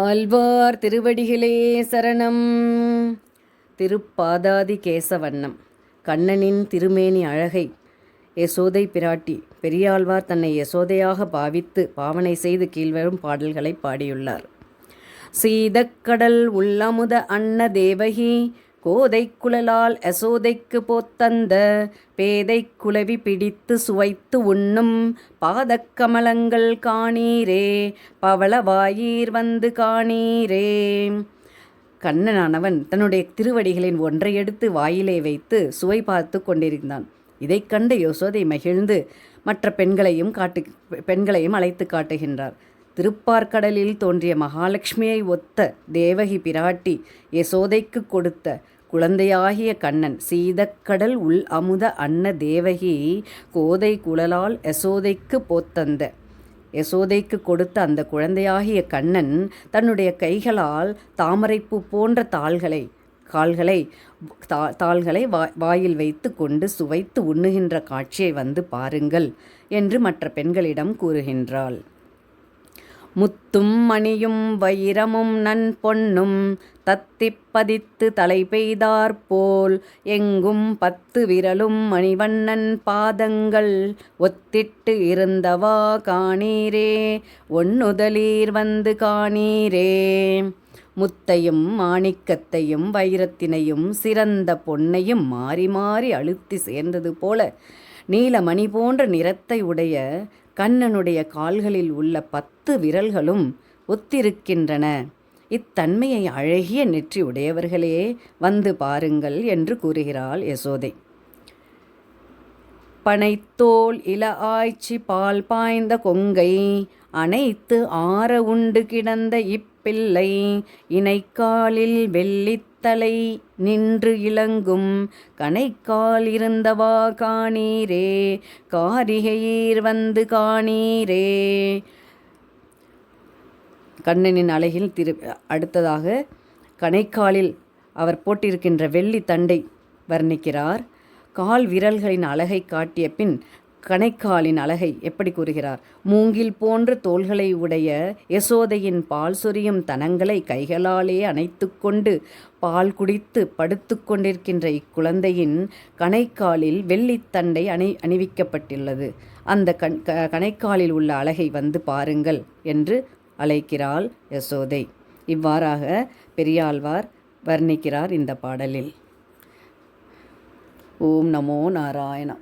ஆழ்வார் திருவடிகளே சரணம். திருப்பாதாதி கேசவண்ணம். கண்ணனின் திருமேனி அழகை யசோதை பிராட்டி பெரியாழ்வார் தன்னை யசோதையாக பாவித்து பாவனை செய்து கீழ்வரும் பாடல்களை பாடியுள்ளார். சீதக்கடல் உள்ளமுத அன்ன தேவகி கோதைக் குழலால் யசோதைக்கு போத்தந்த பேதைக் குலவி பிடித்து சுவைத்து உண்ணும் பாதக்கமலங்கள் காணீரே பவளவாயீர் வந்து காணீரே. கண்ணனானவன் தன்னுடைய திருவடிகளின் ஒன்றை எடுத்து வாயிலே வைத்து சுவை பார்த்து கொண்டிருந்தான். இதை கண்ட யசோதை மகிழ்ந்து மற்ற பெண்களையும் அழைத்து காட்டுகின்றார். திருப்பார்கடலில் தோன்றிய மகாலட்சுமியை ஒத்த தேவகி பிராட்டி யசோதைக்கு கொடுத்த குழந்தையாகிய கண்ணன் சீதக்கடல் உள் அமுத அன்ன தேவகி கோதை குழலால் யசோதைக்கு போத்தந்த யசோதைக்கு கொடுத்த அந்த குழந்தையாகிய கண்ணன் தன்னுடைய கைகளால் தாமரைப்பூ போன்ற தாள்களை வாயில் வைத்து கொண்டு சுவைத்து உண்ணுகின்ற காட்சியை வந்து பாருங்கள் என்று மற்ற பெண்களிடம் கூறுகின்றாள். முத்தும் மணியும் வைரமும் நன் பொன்னும் தத்திப்பதித்து தலை பெய்தாற்போல் எங்கும் 10 விரலும் மணிவண்ணன் பாதங்கள் ஒத்திட்டு இருந்தவா காணீரே ஒன்னுதலீர் வந்து காணீரே. முத்தையும் மாணிக்கத்தையும் வைரத்தினையும் சிறந்த பொன்னையும் மாறி மாறி அழுத்தி சேர்ந்தது போல நீலமணி போன்ற நிறத்தை உடைய கண்ணனுடைய கால்களில் உள்ள 10 விரல்களும் ஒத்திருக்கின்றன. இத்தன்மையை அழகிய நெற்றி உடையவர்களே வந்து பாருங்கள் என்று கூறுகிறாள் யசோதை. பனைத்தோல் இல ஆய்ச்சி பால் பாய்ந்த கொங்கை அனைத்து ஆற உண்டு கிடந்த இப்பிள்ளை இணைக்காலில் வெள்ளித்தலை நின்று இளங்கும் கணைக்கால் இருந்தவா காணீரே காரிகையீர் வந்து காணீரே. கண்ணனின் அழகில் அடுத்ததாக கணைக்காலில் அவர் போட்டிருக்கின்ற வெள்ளி தண்டை வர்ணிக்கிறார். கால் விரல்களின் அழகை காட்டிய பின் கணைக்காலின் அழகை எப்படி கூறுகிறார்? மூங்கில் போன்ற தோள்களை உடைய யசோதையின் பால் சொரியும் தனங்களை கைகளாலே அணைத்து கொண்டு பால் குடித்து படுத்து கொண்டிருக்கின்ற இக்குழந்தையின் கணைக்காலில் வெள்ளித்தண்டை அணிவிக்கப்பட்டுள்ளது. அந்த கணைக்காலில் உள்ள அழகை வந்து பாருங்கள் என்று அழைக்கிறாள் யசோதை. இவ்வாறாக பெரியாழ்வார் வர்ணிக்கிறார் இந்த பாடலில். ஓம் நமோ நாராயணா.